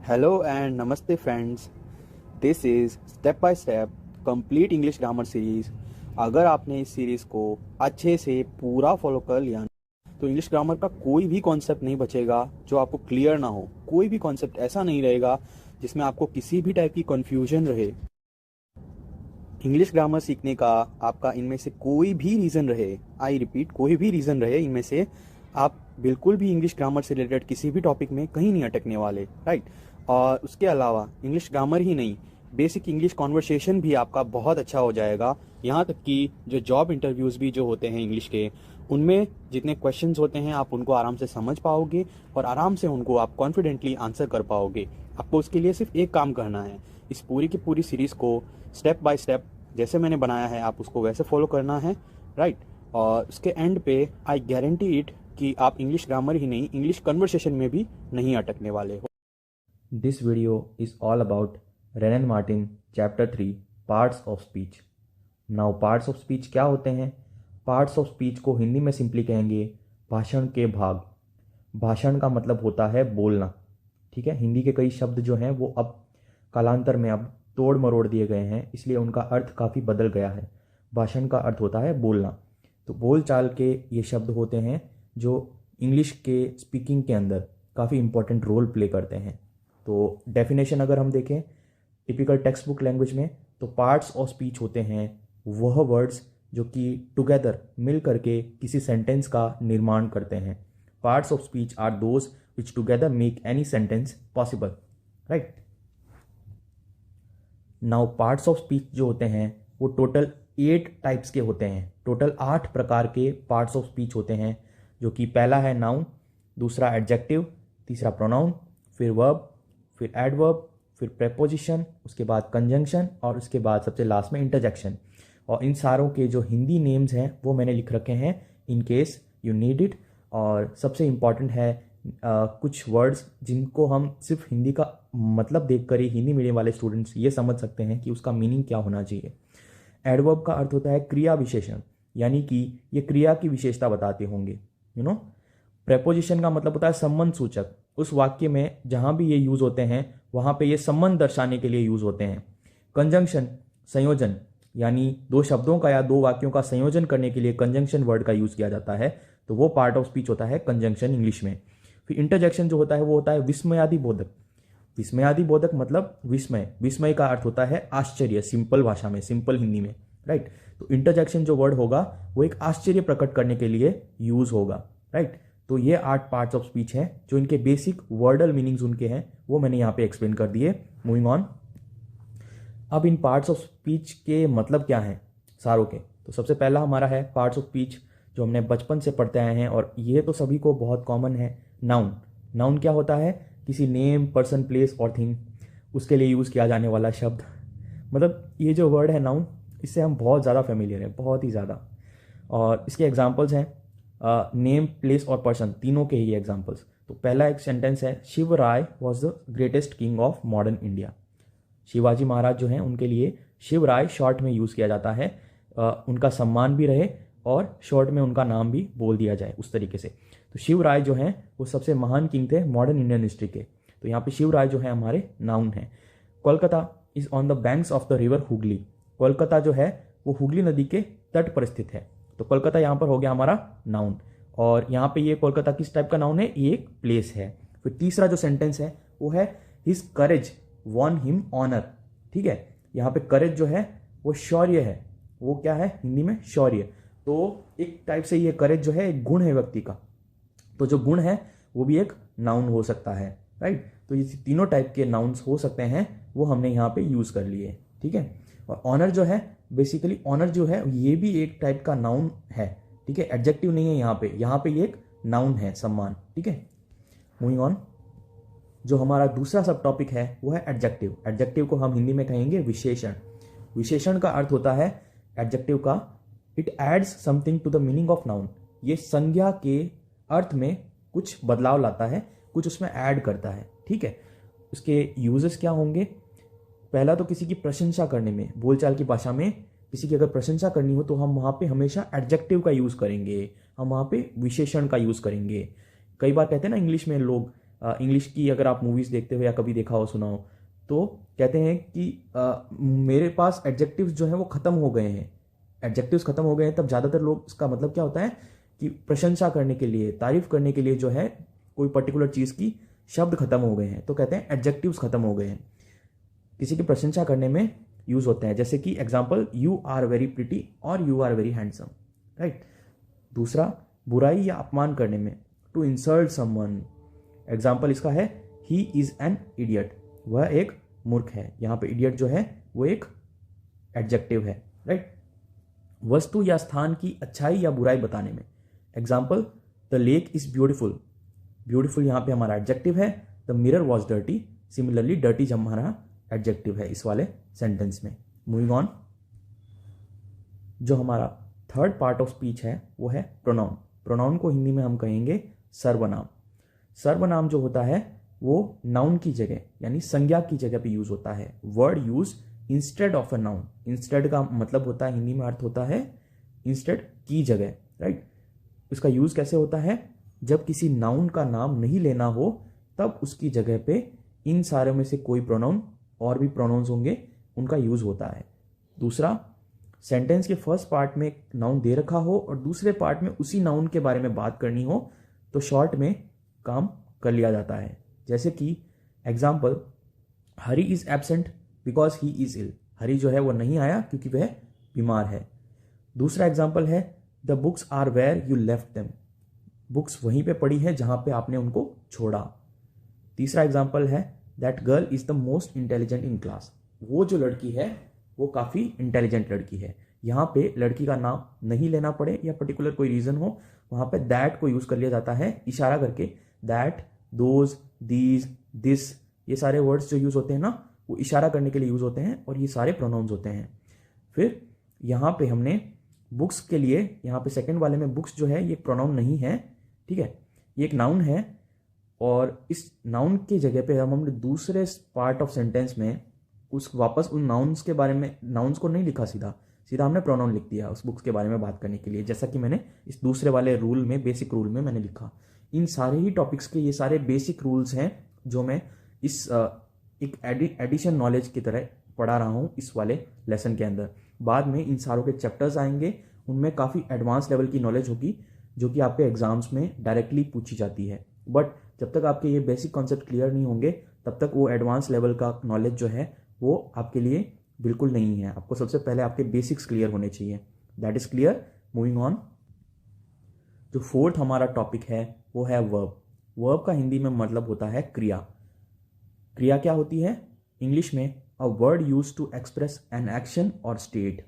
Hello and namaste friends. This is step by step complete English grammar series. अगर आपने इस series को अच्छे से पूरा फॉलो कर लिया तो इंग्लिश ग्रामर का कोई भी कॉन्सेप्ट नहीं बचेगा जो आपको क्लियर ना हो। कोई भी कॉन्सेप्ट ऐसा नहीं रहेगा जिसमें आपको किसी भी टाइप की कन्फ्यूजन रहे। इंग्लिश ग्रामर सीखने का आपका इनमें से कोई भी रीज़न रहे, आई रिपीट, कोई भी रीज़न रहे इनमें से, आप बिल्कुल भी इंग्लिश ग्रामर से रिलेटेड किसी भी टॉपिक में कहीं नहीं अटकने वाले, राइट। और उसके अलावा इंग्लिश ग्रामर ही नहीं, बेसिक इंग्लिश कॉन्वर्सेशन भी आपका बहुत अच्छा हो जाएगा। यहाँ तक कि जो जॉब इंटरव्यूज़ भी जो होते हैं इंग्लिश के, उनमें जितने क्वेश्चंस होते हैं आप उनको आराम से समझ पाओगे और आराम से उनको आप कॉन्फिडेंटली आंसर कर पाओगे। आपको उसके लिए सिर्फ एक काम करना है, इस पूरी की पूरी सीरीज़ को स्टेप बाय स्टेप जैसे मैंने बनाया है आप उसको वैसे फॉलो करना है, राइट। और उसके एंड पे आई गारंटी इट कि आप इंग्लिश ग्रामर ही नहीं, इंग्लिश कन्वर्सेशन में भी नहीं अटकने वाले हो। This video is all about Wren Martin chapter 3 parts of speech. Now parts of speech क्या होते हैं? पार्ट्स ऑफ स्पीच को हिंदी में सिंपली कहेंगे भाषण के भाग। भाषण का मतलब होता है बोलना, ठीक है। हिंदी के कई शब्द जो हैं वो अब कालांतर में अब तोड़ मरोड़ दिए गए हैं, इसलिए उनका अर्थ काफ़ी बदल गया है। भाषण का अर्थ होता है बोलना। तो बोल चाल के ये शब्द होते हैं जो इंग्लिश के स्पीकिंग के अंदर काफ़ी इंपॉर्टेंट रोल प्ले करते हैं। तो डेफिनेशन अगर हम देखें टिपिकल टेक्स्ट बुक लैंग्वेज में, तो पार्ट्स ऑफ स्पीच होते हैं वह वर्ड्स जो कि टुगेदर मिल करके किसी सेंटेंस का निर्माण करते हैं। Parts of speech are those which together make any sentence possible, right. Now parts of speech जो होते हैं वो टोटल 8 टाइप्स के होते हैं। टोटल 8 प्रकार के पार्ट्स ऑफ स्पीच होते हैं, जो कि पहला है नाउन, दूसरा एडजेक्टिव, तीसरा प्रोनाउन, फिर वर्ब, फिर एडवर्ब, फिर प्रेपोजिशन, उसके बाद कंजंक्शन और उसके बाद सबसे लास्ट में इंटरजेक्शन। और इन सारों के जो हिंदी नेम्स हैं वो मैंने लिख रखे हैं in case you need it. और सबसे इम्पॉर्टेंट है कुछ वर्ड्स जिनको हम सिर्फ हिंदी का मतलब देखकर ही हिंदी मीडियम वाले स्टूडेंट्स ये समझ सकते हैं कि उसका मीनिंग क्या होना चाहिए। एडवर्ब का अर्थ होता है क्रिया विशेषण, यानी कि ये क्रिया की विशेषता बताते होंगे, यू नो। प्रेपोजिशन का मतलब होता है संबंध सूचक, उस वाक्य में जहां भी ये यूज होते हैं वहां पे ये संबंध दर्शाने के लिए यूज होते हैं। कंजंक्शन संयोजन, यानी दो शब्दों का या दो वाक्यों का संयोजन करने के लिए कंजंक्शन वर्ड का यूज किया जाता है, तो वो पार्ट ऑफ स्पीच होता है कंजंक्शन इंग्लिश में। फिर इंटरजेक्शन जो होता है वो होता है विस्मयादि बोधक। विस्मयादि बोधक मतलब विस्मय, विस्मय का अर्थ होता है आश्चर्य, सिंपल भाषा में, सिंपल हिंदी में, राइट। तो इंटरजेक्शन जो वर्ड होगा वो एक आश्चर्य प्रकट करने के लिए यूज होगा, राइट। तो ये 8 पार्ट्स ऑफ स्पीच हैं, जो इनके बेसिक वर्डल मीनिंग्स उनके हैं वो मैंने यहाँ पे एक्सप्लेन कर दिए। मूविंग ऑन, अब इन पार्ट्स ऑफ स्पीच के मतलब क्या हैं सारों के। तो सबसे पहला हमारा है पार्ट्स ऑफ स्पीच जो हमने बचपन से पढ़ते आए हैं और ये तो सभी को बहुत कॉमन है, नाउन। नाउन क्या होता है? किसी नेम, पर्सन, प्लेस और थिंग, उसके लिए यूज़ किया जाने वाला शब्द। मतलब ये जो वर्ड है नाउन, इससे हम बहुत ज़्यादा फेमिलियर हैं, बहुत ही ज़्यादा। और इसके एग्जाम्पल्स हैं नेम, प्लेस और पर्सन, तीनों के ही एग्जाम्पल्स। तो पहला एक सेंटेंस है, Shivrai was the greatest king of modern India. Shivaji Maharaj जो हैं उनके लिए शिवराय शॉर्ट में यूज़ किया जाता है, उनका सम्मान भी रहे और शॉर्ट में उनका नाम भी बोल दिया जाए उस तरीके से। तो शिवराय जो हैं वो सबसे महान किंग थे मॉडर्न इंडियन हिस्ट्री के। तो यहाँ पे शिवराय जो है हमारे नाउन है। Kolkata is on the banks of the river Hooghly. Kolkata जो है वो हुगली नदी के तट पर स्थित है, तो कोलकाता यहाँ पर हो गया हमारा नाउन। और यहाँ पे ये कोलकाता किस टाइप का नाउन है? ये एक प्लेस है। फिर तीसरा जो सेंटेंस है वो है हिज करेज वॉन हिम ऑनर। ठीक है, यहाँ पे करेज जो है वो शौर्य है। वो क्या है हिंदी में? शौर्य। तो एक टाइप से ये करेज जो है एक गुण है व्यक्ति का, तो जो गुण है वो भी एक नाउन हो सकता है, राइट। तो ये तीनों टाइप के नाउन्स हो सकते हैं, वो हमने यहाँ पे यूज कर लिए, ठीक है। और ऑनर जो है, बेसिकली ऑनर जो है ये भी एक टाइप का नाउन है, ठीक है। एडजेक्टिव नहीं है यहाँ पे ये एक नाउन है, सम्मान, ठीक है। मूविंग ऑन, जो हमारा दूसरा सब टॉपिक है वो है एडजेक्टिव। एडजेक्टिव को हम हिंदी में कहेंगे विशेषण। विशेषण का अर्थ होता है एडजेक्टिव का, it adds something to the meaning of noun. ये संज्ञा के अर्थ में कुछ बदलाव लाता है, कुछ उसमें ऐड करता है, ठीक है। उसके यूजेस क्या होंगे? पहला तो किसी की प्रशंसा करने में, बोलचाल की भाषा में किसी की अगर प्रशंसा करनी हो तो हम वहाँ पे हमेशा एडजेक्टिव का यूज़ करेंगे, हम वहाँ पे विशेषण का यूज़ करेंगे। कई बार कहते हैं ना इंग्लिश में लोग इंग्लिश की अगर आप मूवीज़ देखते हो या कभी देखा हो सुना हो, तो कहते हैं कि मेरे पास एडजेक्टिव्स जो हैं वो ख़त्म हो गए हैं। एडजेक्टिव्स ख़त्म हो गए हैं, तब ज़्यादातर लोग, इसका मतलब क्या होता है कि प्रशंसा करने के लिए, तारीफ करने के लिए जो है कोई पर्टिकुलर चीज़ की शब्द खत्म हो गए हैं, तो कहते हैं एडजेक्टिव्स खत्म हो गए हैं, किसी की प्रशंसा करने में यूज होते हैं। जैसे कि example, you are very pretty और you are very handsome, right. दूसरा, बुराई या अपमान करने में, टू इंसल्ट समवन। एग्जाम्पल इसका है, ही इज एन इडियट, वह एक मूर्ख है। यहाँ पे इडियट जो है वो एक एडजेक्टिव है, राइट। वस्तु या स्थान की अच्छाई या बुराई बताने में, example, the lake is beautiful. Beautiful यहाँ पे हमारा एडजेक्टिव है। The mirror was dirty, similarly dirty जब हमारा एडजेक्टिव है इस वाले सेंटेंस में। मूविंग ऑन, जो हमारा थर्ड पार्ट ऑफ स्पीच है वो है प्रोनाउन। प्रोनाउन को हिंदी में हम कहेंगे सर्वनाम। सर्वनाम जो होता है वो नाउन की जगह यानी संज्ञा की जगह पे यूज होता है। Word use instead of a noun. Instead का मतलब होता है, हिंदी में अर्थ होता है इंस्टेड की जगह, राइट। इसका यूज कैसे होता है, जब किसी नाउन का नाम नहीं लेना हो तब उसकी जगह पे इन सारे में से कोई प्रोनाउन और भी प्रोनाउंस होंगे उनका यूज होता है। दूसरा, सेंटेंस के फर्स्ट पार्ट में नाउन दे रखा हो और दूसरे पार्ट में उसी नाउन के बारे में बात करनी हो तो शॉर्ट में काम कर लिया जाता है। जैसे कि example, Hari is absent because he is ill. Hari जो है वो नहीं आया क्योंकि वह बीमार है। दूसरा एग्जाम्पल है, the books are where you left them. Books वहीं पे पड़ी है जहां पे आपने उनको छोड़ा। तीसरा एग्जाम्पल है, that girl is the most intelligent in class. वो जो लड़की है वो काफ़ी इंटेलिजेंट लड़की है। यहाँ पे लड़की का नाम नहीं लेना पड़े या पर्टिकुलर कोई रीज़न हो, वहाँ पे दैट को यूज़ कर लिया जाता है इशारा करके। दैट, दोज, दीज, दिस, ये सारे वर्ड्स जो यूज़ होते हैं ना वो इशारा करने के लिए यूज़ होते हैं और ये सारे प्रोनाउंस होते हैं। फिर यहाँ पे हमने बुक्स के लिए, यहाँ पे सेकंड वाले में बुक्स जो है ये प्रोनाउन नहीं है, ठीक है, ये एक नाउन है। और इस नाउन की जगह पे हमने दूसरे पार्ट ऑफ सेंटेंस में वापस उन नाउन्स के बारे में, नाउन्स को नहीं लिखा सीधा सीधा हमने प्रोनाउन लिख दिया उस बुक्स के बारे में बात करने के लिए, जैसा कि मैंने इस दूसरे वाले रूल में, बेसिक रूल में मैंने लिखा। इन सारे ही टॉपिक्स के ये सारे बेसिक रूल्स हैं जो मैं इस एक एडिशन नॉलेज की तरह पढ़ा रहा हूँ इस वाले लेसन के अंदर। बाद में इन सारों के चैप्टर्स आएंगे, उनमें काफ़ी एडवांस लेवल की नॉलेज होगी जो कि आपके एग्जाम्स में डायरेक्टली पूछी जाती है। बट जब तक आपके ये बेसिक कॉन्सेप्ट क्लियर नहीं होंगे तब तक वो एडवांस लेवल का नॉलेज जो है वो आपके लिए बिल्कुल नहीं है। आपको सबसे पहले आपके बेसिक्स क्लियर होने चाहिए। That is clear. Moving on, जो फोर्थ हमारा टॉपिक है वो है वर्ब। वर्ब का हिंदी में मतलब होता है क्रिया। क्रिया क्या होती है? इंग्लिश में a word use to express an action और स्टेट।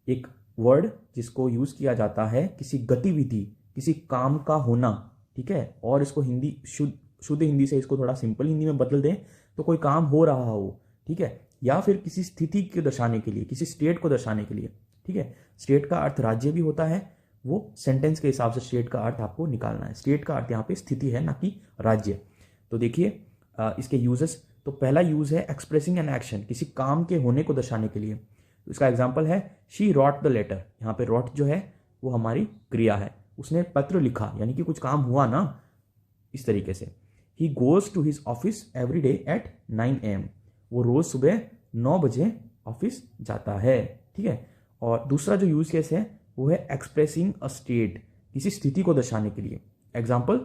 एक वर्ड जिसको यूज किया जाता है किसी गतिविधि, किसी काम का होना, ठीक है। और इसको हिंदी शुद्ध हिंदी से इसको थोड़ा सिंपल हिंदी में बदल दें तो कोई काम हो रहा हो, ठीक है, या फिर किसी स्थिति को दर्शाने के लिए, किसी स्टेट को दर्शाने के लिए, ठीक है। स्टेट का अर्थ राज्य भी होता है, वो सेंटेंस के हिसाब से स्टेट का अर्थ आपको निकालना है। स्टेट का अर्थ यहाँ पे स्थिति है, ना कि राज्य। तो देखिए इसके यूजेस, तो पहला यूज है एक्सप्रेसिंग एन एक्शन, किसी काम के होने को दर्शाने के लिए। तो इसका एग्जाम्पल है शी रॉट द लेटर। यहाँ पे रॉट जो है वो हमारी क्रिया है, उसने पत्र लिखा, यानी कि कुछ काम हुआ ना, इस तरीके से। He goes to his office every day at 9 AM। वो रोज सुबह 9 बजे ऑफिस जाता है, ठीक है। और दूसरा जो यूज केस है वो है एक्सप्रेसिंग अ स्टेट, किसी स्थिति को दर्शाने के लिए। Example,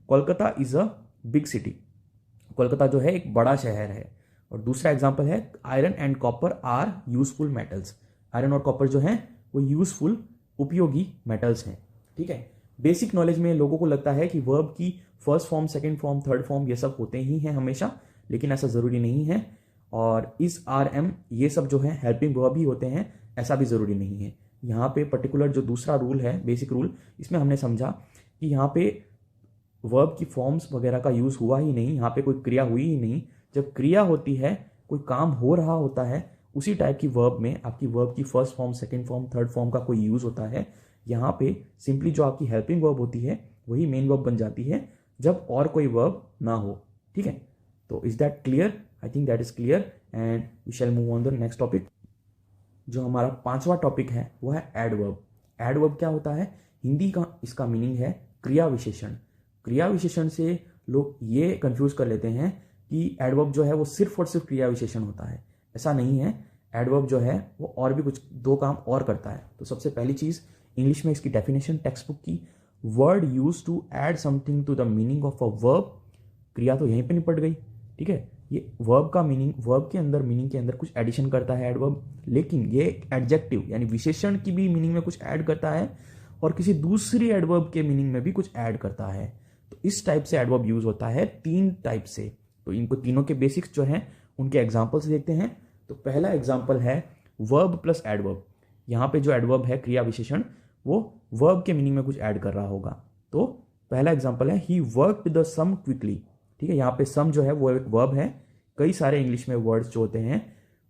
Kolkata is a big city. Kolkata जो है एक बड़ा शहर है। और दूसरा एग्जाम्पल है iron and copper are useful metals. Iron और कॉपर जो है वो यूजफुल, उपयोगी मेटल्स हैं, ठीक है। बेसिक नॉलेज में लोगों को लगता है कि वर्ब की first form, second form, third form ये सब होते ही हैं हमेशा, लेकिन ऐसा ज़रूरी नहीं है। और इस RM ये सब जो है हेल्पिंग वर्ब ही होते हैं, ऐसा भी ज़रूरी नहीं है। यहाँ पे पर्टिकुलर जो दूसरा रूल है, बेसिक रूल, इसमें हमने समझा कि यहाँ पे वर्ब की फॉर्म्स वगैरह का यूज़ हुआ ही नहीं, यहाँ पे कोई क्रिया हुई ही नहीं। जब क्रिया होती है, कोई काम हो रहा होता है, उसी टाइप की वर्ब में आपकी वर्ब की first form, second form, third form का कोई यूज़ होता है। यहाँ पे सिंपली जो आपकी हेल्पिंग वर्ब होती है वही मेन वर्ब बन जाती है जब और कोई वर्ब ना हो, ठीक है। तो is that clear? I think that is clear and we shall move on the next topic. जो हमारा पांचवा टॉपिक है वो है एडवर्ब। एडवर्ब क्या होता है? हिंदी का इसका मीनिंग है क्रिया विशेषण। क्रिया विशेषण से लोग ये कंफ्यूज कर लेते हैं कि एडवर्ब जो है वो सिर्फ और सिर्फ क्रिया विशेषण होता है। ऐसा नहीं है, एडवर्ब जो है वो और भी कुछ दो काम और करता है। तो सबसे पहली चीज़ इंग्लिश में इसकी डेफिनेशन टेक्स्ट बुक की, word use to add something to the meaning of a verb. क्रिया तो यहीं पे निपट गई, ठीक है। ये वर्ब का मीनिंग, वर्ब के अंदर मीनिंग के अंदर कुछ एडिशन करता है एडवर्ब, लेकिन ये एडजेक्टिव यानी विशेषण की भी मीनिंग में कुछ ऐड करता है और किसी दूसरी एडवर्ब के मीनिंग में भी कुछ ऐड करता है। तो इस टाइप से एडवर्ब यूज होता है 3 टाइप से। तो इनको तीनों के बेसिक्स जो हैं उनके एग्जाम्पल्स देखते हैं। तो पहला एग्जाम्पल है वर्ब प्लस एडवर्ब। यहाँ पे जो एडवर्ब है क्रिया विशेषण, वो वर्ब के मीनिंग में कुछ ऐड कर रहा होगा। तो पहला एग्जाम्पल है he worked the sum quickly, ठीक है। यहाँ पे सम जो है वो एक वर्ब है। कई सारे इंग्लिश में वर्ड्स जो होते हैं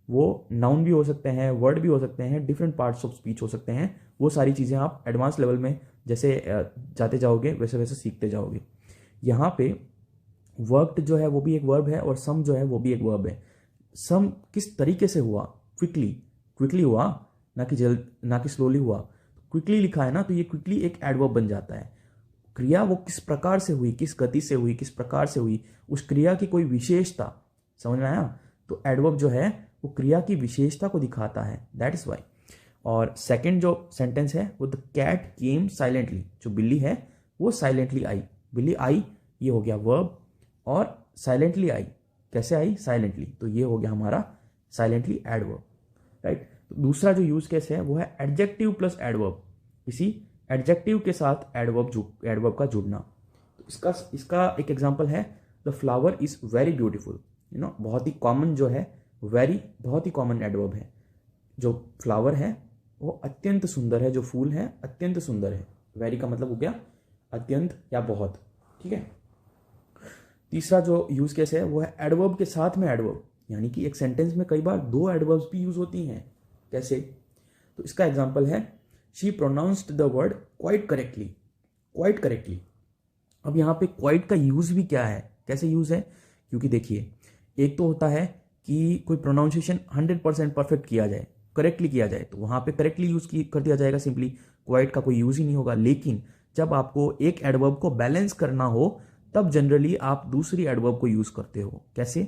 वो नाउन भी हो सकते हैं, वर्ड भी हो सकते हैं, डिफरेंट पार्ट्स ऑफ स्पीच हो सकते हैं। वो सारी चीज़ें आप एडवांस लेवल में जैसे जाते जाओगे वैसे वैसे सीखते जाओगे। यहाँ पे वर्कड जो है वो भी एक वर्ब है और सम जो है वो भी एक वर्ब है। सम किस तरीके से हुआ, क्विकली, क्विकली हुआ, ना कि स्लोली हुआ। क्विकली लिखा है ना, तो ये क्विकली एक एडवर्ब बन जाता है। क्रिया वो किस प्रकार से हुई, किस गति से हुई, किस प्रकार से हुई, उस क्रिया की कोई विशेषता, समझ में आया। तो एडवर्ब जो है वो क्रिया की विशेषता को दिखाता है, दैट इज वाई। और सेकंड जो सेंटेंस है वो द कैट केम साइलेंटली, जो बिल्ली है वो साइलेंटली आई, बिल्ली आई, ये हो गया वर्ब। और साइलेंटली आई, कैसे आई, साइलेंटली, तो ये हो गया हमारा साइलेंटली एडवर्ब, राइट। तो दूसरा जो यूज केस है वो है एडजेक्टिव प्लस एडवर्ब, किसी एडजेक्टिव के साथ एडवर्ब का जुड़ना। तो इसका एक एग्जांपल है the flower is very beautiful, बहुत ही कॉमन जो है, वेरी बहुत ही कॉमन एडवर्ब है। जो फ्लावर है वो अत्यंत सुंदर है, जो फूल है अत्यंत सुंदर है। वेरी का मतलब हो गया अत्यंत या बहुत, ठीक है। तीसरा जो यूज केस है वो है एडवर्ब के साथ में एडवर्ब, यानी कि एक सेंटेंस में कई बार 2 एडवर्ब्स भी यूज होती हैं। कैसे, तो इसका एग्जांपल है she pronounced the word quite correctly, quite correctly. अब यहाँ पे क्वाइट का यूज भी क्या है, कैसे यूज है, क्योंकि देखिए एक तो होता है कि कोई प्रोनाउंसिएशन 100% परफेक्ट किया जाए, करेक्टली किया जाए, तो वहां पे करेक्टली यूज कर दिया जाएगा, सिंपली क्वाइट का कोई यूज ही नहीं होगा। लेकिन जब आपको एक एडवर्ब को बैलेंस करना हो तब जनरली आप दूसरी एडवर्ब को यूज करते हो। कैसे,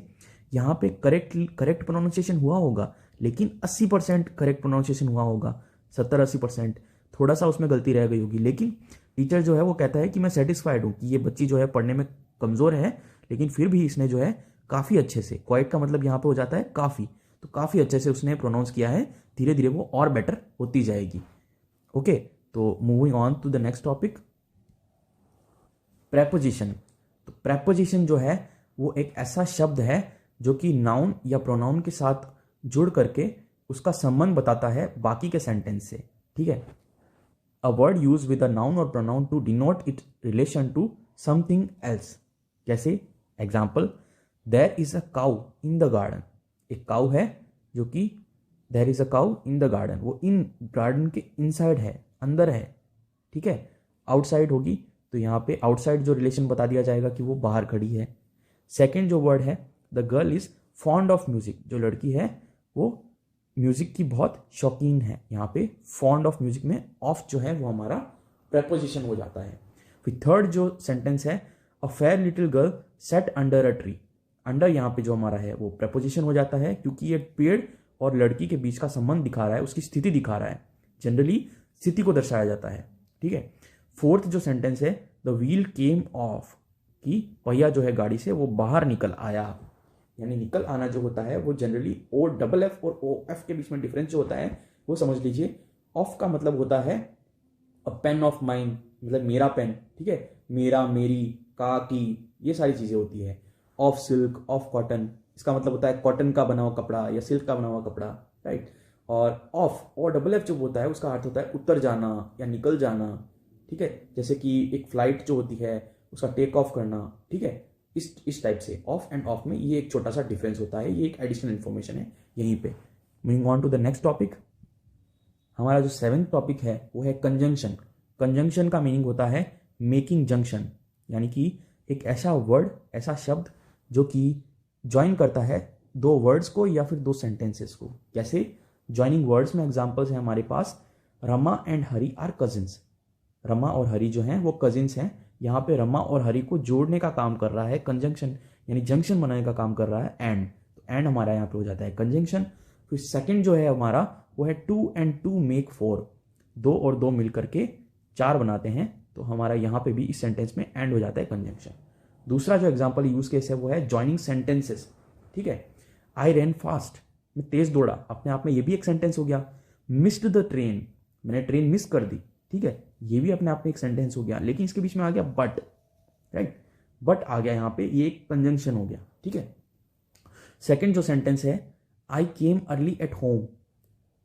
यहाँ पे करेक्ट प्रोनाउंसिएशन हुआ होगा, लेकिन 80% करेक्ट प्रोनाउंसिएशन हुआ होगा, 70-80% थोड़ा सा उसमें गलती रह गई होगी। लेकिन टीचर जो है वो कहता है कि मैं सेटिस्फाइड हूँ कि ये बच्ची जो है पढ़ने में कमजोर है, लेकिन फिर भी इसने जो है काफी अच्छे से, क्वाइट का मतलब यहाँ पे हो जाता है काफी, तो काफी अच्छे से उसने प्रोनाउंस किया है, धीरे धीरे वो और बेटर होती जाएगी। ओके, तो moving on to the next topic, preposition. तो प्रेपोजिशन जो है वो एक ऐसा शब्द है जो कि नाउन या प्रोनाउन के साथ जुड़ करके उसका संबंध बताता है बाकी के सेंटेंस से, ठीक है। A word use with a noun और pronoun to denote it relation to something else. कैसे, example, there is a cow in the garden. एक काउ है जो कि there is a cow in the garden, वो इन गार्डन के inside है, अंदर है, ठीक है। आउटसाइड होगी तो यहाँ पे आउटसाइड जो रिलेशन बता दिया जाएगा कि वो बाहर खड़ी है। सेकेंड जो वर्ड है the girl is fond of music, जो लड़की है वो म्यूजिक की बहुत शौकीन है। यहाँ पे फॉन्ड ऑफ म्यूजिक में ऑफ जो है वो हमारा प्रेपोजिशन हो जाता है। फिर थर्ड जो सेंटेंस है a fair little girl set under a tree, under यहाँ पे जो हमारा है वो प्रेपोजिशन हो जाता है, क्योंकि ये पेड़ और लड़की के बीच का संबंध दिखा रहा है, उसकी स्थिति दिखा रहा है, जनरली स्थिति को दर्शाया जाता है, ठीक है। फोर्थ जो सेंटेंस है द व्हील केम ऑफ, कि पहिया जो है गाड़ी से वो बाहर निकल आया, यानी निकल आना जो होता है वो जनरली OFF और OF के बीच में डिफरेंस जो होता है वो समझ लीजिए। ऑफ का मतलब होता है अ पेन ऑफ माइंड, मतलब मेरा पेन, ठीक है, मेरा, मेरी, का, की, ये सारी चीजें होती है। ऑफ सिल्क, ऑफ कॉटन, इसका मतलब होता है कॉटन का बना हुआ कपड़ा या सिल्क का बना हुआ कपड़ा, राइट। और ऑफ OFF जो होता है उसका अर्थ होता है उतर जाना या निकल जाना, ठीक है। जैसे कि एक फ्लाइट जो होती है उसका टेक ऑफ करना, ठीक है। इस टाइप से ऑफ एंड ऑफ में ये एक छोटा सा डिफरेंस होता है, ये एक एडिशनल इंफॉर्मेशन है यहीं पे। Moving on to the next topic, हमारा जो 7th टॉपिक है वो है कंजंक्शन। कंजंक्शन का मीनिंग होता है मेकिंग जंक्शन, यानी कि एक ऐसा वर्ड, ऐसा शब्द जो कि ज्वाइन करता है 2 वर्ड्स को या फिर 2 सेंटेंसेस को। कैसे, ज्वाइनिंग वर्ड्स में एग्जांपल्स हैं हमारे पास, Rama and Hari are cousins. Rama और हरी जो हैं वो कजिन्स हैं, यहाँ पे रमा और हरी को जोड़ने का काम कर रहा है कंजंक्शन, यानी जंक्शन बनाने का काम कर रहा है एंड, तो एंड हमारा यहाँ पे हो जाता है कंजंक्शन। फिर सेकंड जो है हमारा वो है 2 and 2 मेक 4, 2 और 2 मिलकर के 4 बनाते हैं, तो हमारा यहाँ पे भी इस सेंटेंस में एंड हो जाता है कंजंक्शन। दूसरा जो एग्जाम्पल यूज केस है वो है जॉइनिंग सेंटेंसेस, ठीक है। आई रैन फास्ट, मैं तेज दौड़ा, अपने आप में ये भी एक सेंटेंस हो गया। मिस्ड द ट्रेन, मैंने ट्रेन मिस कर दी, ठीक है, ये भी अपने आप में एक सेंटेंस हो गया। लेकिन इसके बीच में आ गया बट, राइट, बट आ गया यहाँ पे, ये एक कंजंक्शन हो गया, ठीक है। सेकंड जो सेंटेंस है I came early at home,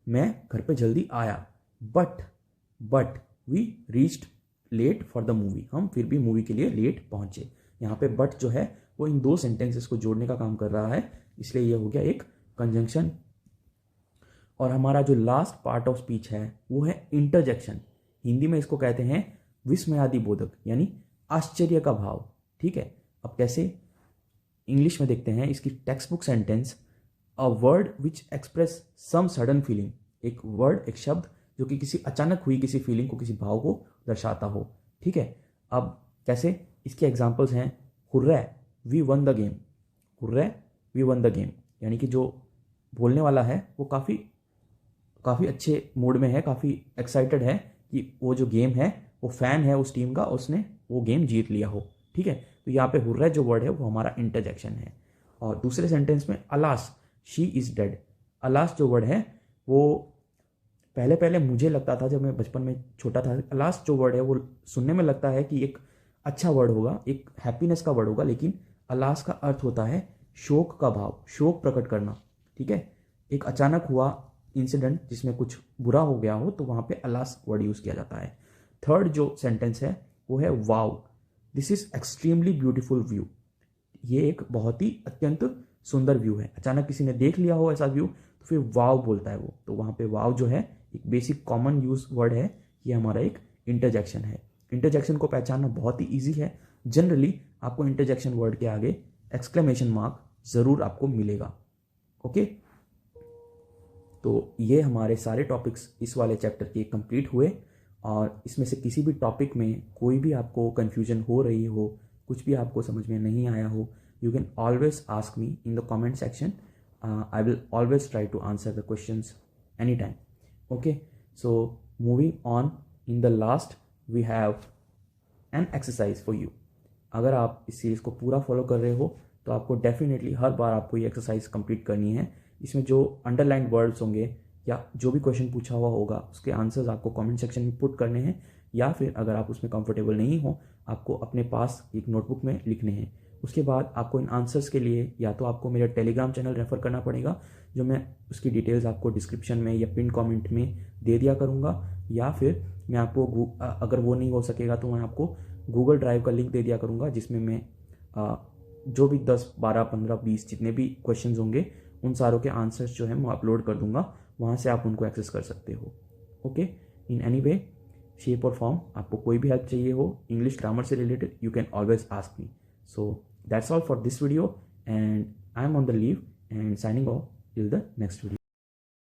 मैं घर पे जल्दी आया, but we reached late for the movie, हम फिर भी मूवी के लिए लेट पहुंचे। यहाँ पे बट जो है वो इन दो सेंटेंसेस को जोड़ने का काम कर रहा है, इसलिए ये हो गया एक कंजंक्शन। और हमारा जो लास्ट पार्ट ऑफ स्पीच है वो है इंटरजेक्शन, हिंदी में इसको कहते हैं विस्मयादि बोधक, यानी आश्चर्य का भाव, ठीक है। अब कैसे, इंग्लिश में देखते हैं इसकी textbook sentence, a word which express some sudden feeling, एक वर्ड, एक शब्द जो कि किसी अचानक हुई किसी फीलिंग को, किसी भाव को दर्शाता हो, ठीक है। अब कैसे, इसके एग्जाम्पल्स हैं hurray we won the game, hurray we won the game, यानी कि जो बोलने वाला है वो काफ़ी अच्छे मूड में है, काफ़ी एक्साइटेड है कि वो जो गेम है, वो फैन है उस टीम का, उसने वो गेम जीत लिया हो, ठीक है। तो यहाँ पे हुर्रे जो वर्ड है वो हमारा इंटरजेक्शन है। और दूसरे सेंटेंस में alas she is dead, alas जो वर्ड है वो पहले मुझे लगता था जब मैं बचपन में छोटा था, अलास जो वर्ड है वो सुनने में लगता है कि एक अच्छा वर्ड होगा, एक हैप्पीनेस का वर्ड होगा, लेकिन अलास का अर्थ होता है शोक का भाव, शोक प्रकट करना, ठीक है। एक अचानक हुआ इंसिडेंट जिसमें कुछ बुरा हो गया हो, तो वहाँ पे अलास वर्ड यूज़ किया जाता है। थर्ड जो सेंटेंस है वो है wow, this is extremely beautiful view, ये एक बहुत ही अत्यंत सुंदर व्यू है। अचानक किसी ने देख लिया हो ऐसा व्यू तो फिर वाव बोलता है वो, तो वहाँ पे वाव जो है एक बेसिक कॉमन यूज वर्ड है, ये हमारा एक इंटरजेक्शन है। इंटरजेक्शन को पहचानना बहुत ही ईजी है, जनरली आपको इंटरजेक्शन वर्ड के आगे एक्सक्लेमेशन मार्क ज़रूर आपको मिलेगा, ओके। तो ये हमारे सारे टॉपिक्स इस वाले चैप्टर के कंप्लीट हुए, और इसमें से किसी भी टॉपिक में कोई भी आपको कन्फ्यूजन हो रही हो, कुछ भी आपको समझ में नहीं आया हो, you can always ask me in the comment section. I will always try to answer the questions anytime. Okay, so moving on, in the last we have an exercise for you. अगर आप इस series को पूरा follow कर रहे हो तो आपको डेफिनेटली हर बार आपको ये एक्सरसाइज कंप्लीट करनी है। इसमें जो अंडरलाइंड वर्ड्स होंगे या जो भी क्वेश्चन पूछा हुआ होगा उसके आंसर्स आपको कमेंट सेक्शन में पुट करने हैं, या फिर अगर आप उसमें कंफर्टेबल नहीं हो आपको अपने पास एक नोटबुक में लिखने हैं। उसके बाद आपको इन आंसर्स के लिए या तो आपको मेरा टेलीग्राम चैनल रेफ़र करना पड़ेगा, जो मैं उसकी डिटेल्स आपको डिस्क्रिप्शन में या पिन कमेंट में दे दिया करूँगा, या फिर मैं आपको अगर वो नहीं हो सकेगा तो मैं आपको गूगल ड्राइव का लिंक दे दिया करूँगा, जिसमें मैं जो भी 10, 12, 15, 20 जितने भी क्वेश्चंस होंगे उन सारों के आंसर्स जो है मैं अपलोड कर दूंगा, वहाँ से आप उनको एक्सेस कर सकते हो, okay. In any way, shape और फॉर्म, आपको कोई भी हेल्प चाहिए हो इंग्लिश ग्रामर से related, you can always ask me. So that's all for this video, and I'm on the leave and signing off till the next video.